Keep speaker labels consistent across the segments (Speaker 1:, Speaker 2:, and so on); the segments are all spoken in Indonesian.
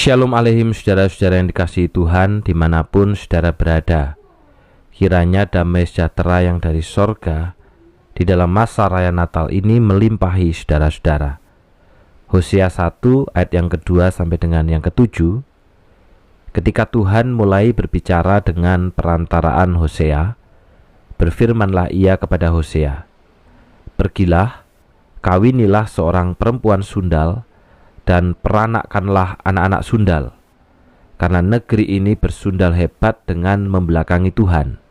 Speaker 1: Shalom alaihim saudara-saudara yang dikasihi Tuhan dimanapun saudara berada. Kiranya damai sejahtera yang dari sorga di dalam masa raya Natal ini melimpahi saudara-saudara. Hosea 1 ayat yang kedua sampai dengan yang ketujuh. Ketika Tuhan mulai berbicara dengan perantaraan Hosea, berfirmanlah ia kepada Hosea, "Pergilah, kawinilah seorang perempuan sundal, dan peranakkanlah anak-anak sundal, karena negeri ini bersundal hebat dengan membelakangi Tuhan."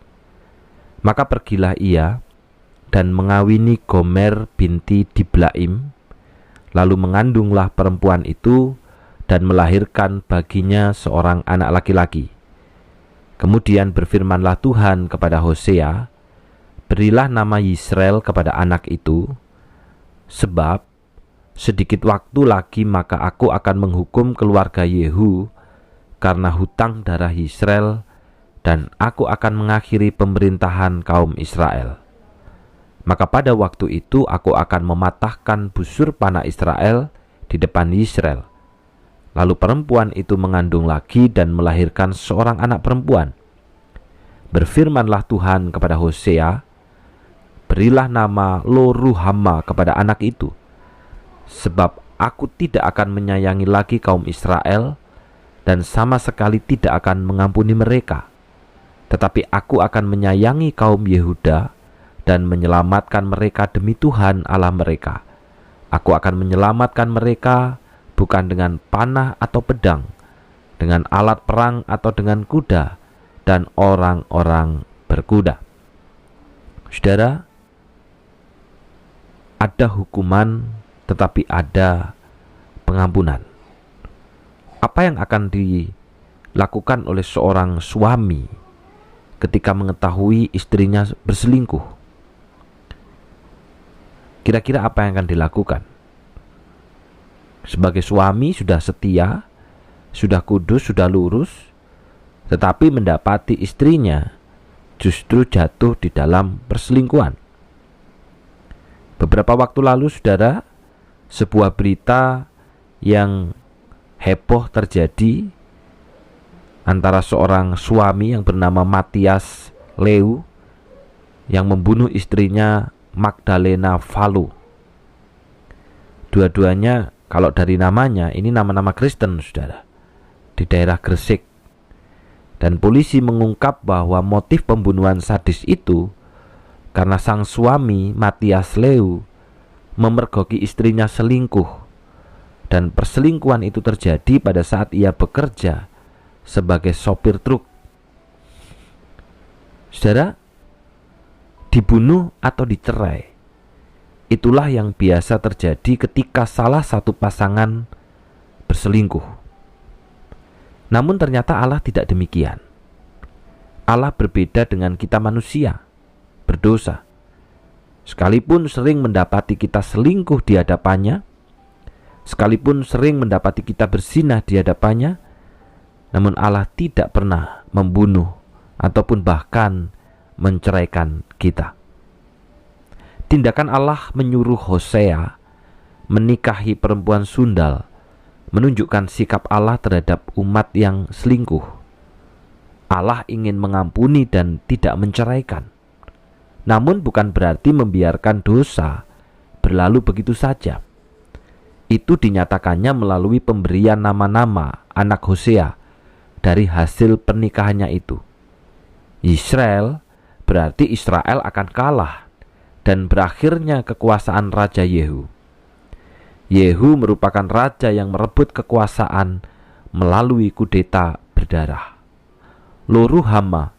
Speaker 1: Maka pergilah ia dan mengawini Gomer binti Diblaim, lalu mengandunglah perempuan itu dan melahirkan baginya seorang anak laki-laki. Kemudian berfirmanlah Tuhan kepada Hosea, "Berilah nama Yisrael kepada anak itu, sebab sedikit waktu lagi maka aku akan menghukum keluarga Yehu karena hutang darah Yisrael, dan aku akan mengakhiri pemerintahan kaum Israel. Maka pada waktu itu aku akan mematahkan busur panah Israel di depan Yisrael." Lalu perempuan itu mengandung lagi dan melahirkan seorang anak perempuan. Berfirmanlah Tuhan kepada Hosea, "Berilah nama Lo-ruhama kepada anak itu, sebab aku tidak akan menyayangi lagi kaum Israel dan sama sekali tidak akan mengampuni mereka. Tetapi aku akan menyayangi kaum Yehuda dan menyelamatkan mereka demi Tuhan Allah mereka. Aku akan menyelamatkan mereka bukan dengan panah atau pedang, dengan alat perang atau dengan kuda dan orang-orang berkuda." Saudara, ada hukuman tetapi ada pengampunan. Apa yang akan dilakukan oleh seorang suami ketika mengetahui istrinya berselingkuh? Kira-kira apa yang akan dilakukan? Sebagai suami sudah setia, sudah kudus, sudah lurus, tetapi mendapati istrinya justru jatuh di dalam perselingkuhan. Beberapa waktu lalu, saudara, sebuah berita yang heboh terjadi antara seorang suami yang bernama Matias Leu yang membunuh istrinya Magdalena Valu. Dua-duanya, kalau dari namanya, ini nama-nama Kristen, saudara, di daerah Gresik. Dan polisi mengungkap bahwa motif pembunuhan sadis itu karena sang suami Matias Leu memergoki istrinya selingkuh, dan perselingkuhan itu terjadi pada saat ia bekerja sebagai sopir truk. Saudara, dibunuh atau dicerai, itulah yang biasa terjadi ketika salah satu pasangan berselingkuh. Namun ternyata Allah tidak demikian. Allah berbeda dengan kita manusia berdosa. Sekalipun sering mendapati kita selingkuh di hadapannya, sekalipun sering mendapati kita berzinah di hadapannya, namun Allah tidak pernah membunuh ataupun bahkan menceraikan kita. Tindakan Allah menyuruh Hosea menikahi perempuan sundal menunjukkan sikap Allah terhadap umat yang selingkuh. Allah ingin mengampuni dan tidak menceraikan. Namun bukan berarti membiarkan dosa berlalu begitu saja. Itu dinyatakannya melalui pemberian nama-nama anak Hosea dari hasil pernikahannya itu. Israel berarti Israel akan kalah dan berakhirnya kekuasaan Raja Yehu. Yehu merupakan raja yang merebut kekuasaan melalui kudeta berdarah. Lo-ruhama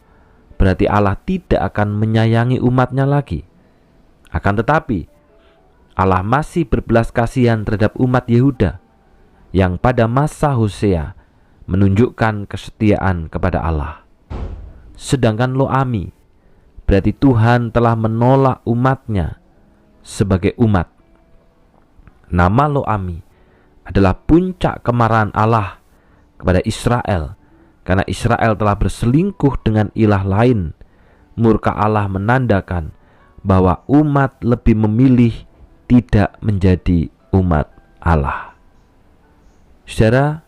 Speaker 1: berarti Allah tidak akan menyayangi umatnya lagi. Akan tetapi, Allah masih berbelas kasihan terhadap umat Yehuda yang pada masa Hosea menunjukkan kesetiaan kepada Allah. Sedangkan Lo-ami berarti Tuhan telah menolak umatnya sebagai umat. Nama Lo-ami adalah puncak kemarahan Allah kepada Israel, karena Israel telah berselingkuh dengan ilah lain. Murka Allah menandakan bahwa umat lebih memilih tidak menjadi umat Allah. Saudara,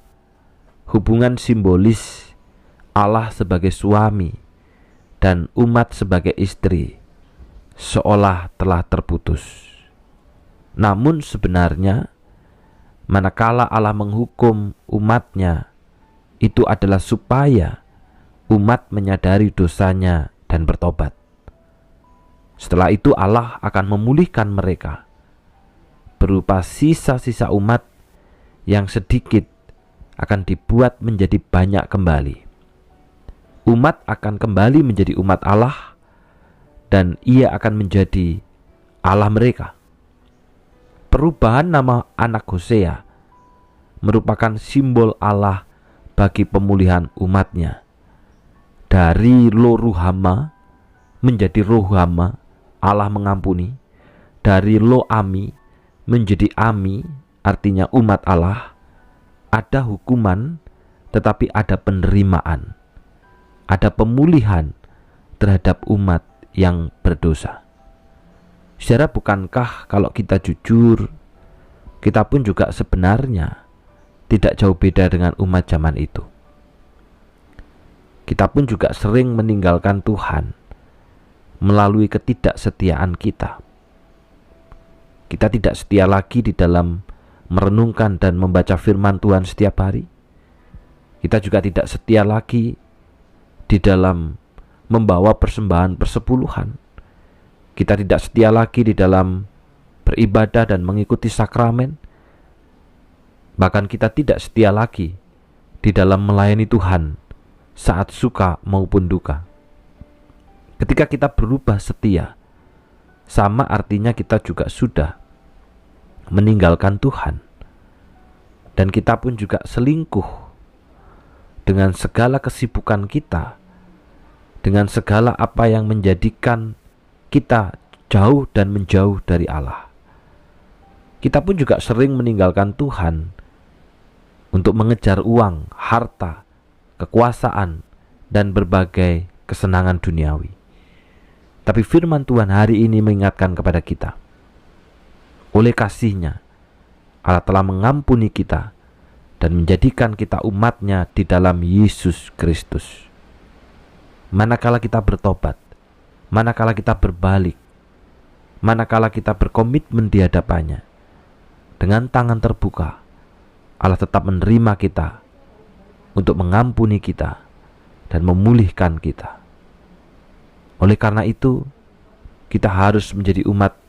Speaker 1: hubungan simbolis Allah sebagai suami dan umat sebagai istri seolah telah terputus. Namun sebenarnya manakala Allah menghukum umatnya, itu adalah supaya umat menyadari dosanya dan bertobat. Setelah itu Allah akan memulihkan mereka berupa sisa-sisa umat yang sedikit akan dibuat menjadi banyak kembali. Umat akan kembali menjadi umat Allah dan ia akan menjadi Allah mereka. Perubahan nama anak Hosea merupakan simbol Allah bagi pemulihan umatnya. Dari Lo-ruhama menjadi Rohama, Allah mengampuni. Dari Lo-ami menjadi Ami, artinya umat Allah. Ada hukuman tetapi ada penerimaan. Ada pemulihan terhadap umat yang berdosa. Saudara, bukankah kalau kita jujur, kita pun juga sebenarnya tidak jauh beda dengan umat zaman itu. Kita pun juga sering meninggalkan Tuhan melalui ketidaksetiaan kita. Kita tidak setia lagi di dalam merenungkan dan membaca firman Tuhan setiap hari. Kita juga tidak setia lagi di dalam membawa persembahan persepuluhan. Kita tidak setia lagi di dalam beribadah dan mengikuti sakramen. Bahkan kita tidak setia lagi di dalam melayani Tuhan saat suka maupun duka. Ketika kita berubah setia, sama artinya kita juga sudah meninggalkan Tuhan. Dan kita pun juga selingkuh dengan segala kesibukan kita, dengan segala apa yang menjadikan kita jauh dan menjauh dari Allah. Kita pun juga sering meninggalkan Tuhan untuk mengejar uang, harta, kekuasaan, dan berbagai kesenangan duniawi. Tapi firman Tuhan hari ini mengingatkan kepada kita, oleh kasih-Nya Allah telah mengampuni kita dan menjadikan kita umat-Nya di dalam Yesus Kristus. Manakala kita bertobat, manakala kita berbalik, manakala kita berkomitmen di hadapan-Nya, dengan tangan terbuka, Allah tetap menerima kita untuk mengampuni kita dan memulihkan kita. Oleh karena itu, kita harus menjadi umat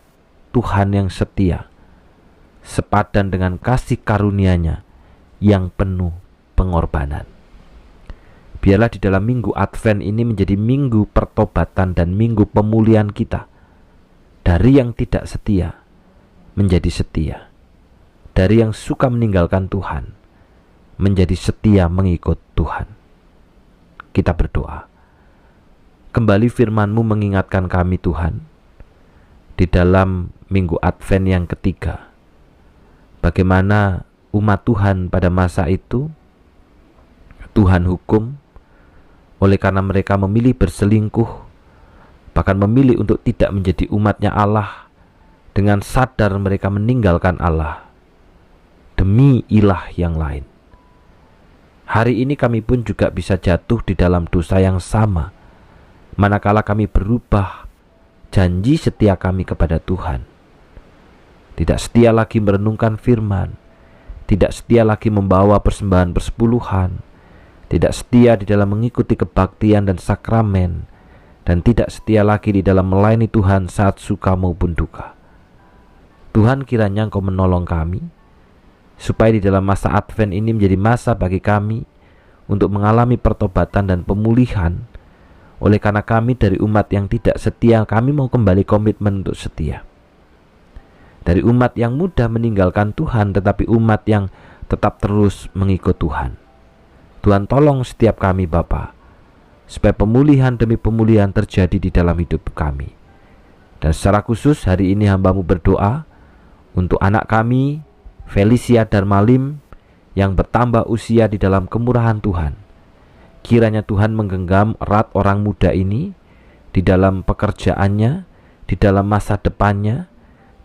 Speaker 1: Tuhan yang setia, sepadan dengan kasih karunia-Nya yang penuh pengorbanan. Biarlah di dalam minggu Advent ini menjadi minggu pertobatan dan minggu pemulihan kita. Dari yang tidak setia menjadi setia. Dari yang suka meninggalkan Tuhan menjadi setia mengikut Tuhan. Kita berdoa. Kembali firman-Mu mengingatkan kami Tuhan, di dalam minggu Advent yang ketiga, bagaimana umat Tuhan pada masa itu Tuhan hukum oleh karena mereka memilih berselingkuh, bahkan memilih untuk tidak menjadi umat-Nya Allah, dengan sadar mereka meninggalkan Allah demi ilah yang lain. Hari ini kami pun juga bisa jatuh di dalam dosa yang sama, manakala kami berubah janji setia kami kepada Tuhan. Tidak setia lagi merenungkan firman, tidak setia lagi membawa persembahan persepuluhan, tidak setia di dalam mengikuti kebaktian dan sakramen, dan tidak setia lagi di dalam melayani Tuhan saat suka maupun duka. Tuhan, kiranya Engkau menolong kami, supaya di dalam masa Advent ini menjadi masa bagi kami untuk mengalami pertobatan dan pemulihan. Oleh karena kami dari umat yang tidak setia, kami mau kembali komitmen untuk setia. Dari umat yang mudah meninggalkan Tuhan, tetapi umat yang tetap terus mengikut Tuhan. Tuhan, tolong setiap kami Bapa, supaya pemulihan demi pemulihan terjadi di dalam hidup kami. Dan secara khusus hari ini hamba-Mu berdoa untuk anak kami Felicia Darmalim yang bertambah usia di dalam kemurahan Tuhan. Kiranya Tuhan menggenggam erat orang muda ini di dalam pekerjaannya, di dalam masa depannya,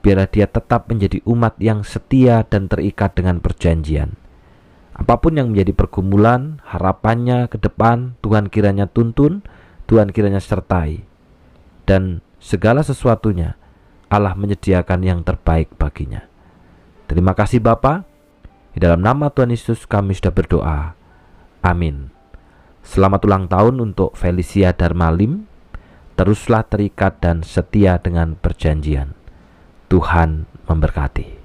Speaker 1: biar dia tetap menjadi umat yang setia dan terikat dengan perjanjian. Apapun yang menjadi pergumulan, harapannya ke depan, Tuhan kiranya tuntun, Tuhan kiranya sertai. Dan segala sesuatunya Allah menyediakan yang terbaik baginya. Terima kasih Bapa. Di dalam nama Tuhan Yesus kami sudah berdoa. Amin. Selamat ulang tahun untuk Felicia Darmalim. Teruslah terikat dan setia dengan perjanjian. Tuhan memberkati.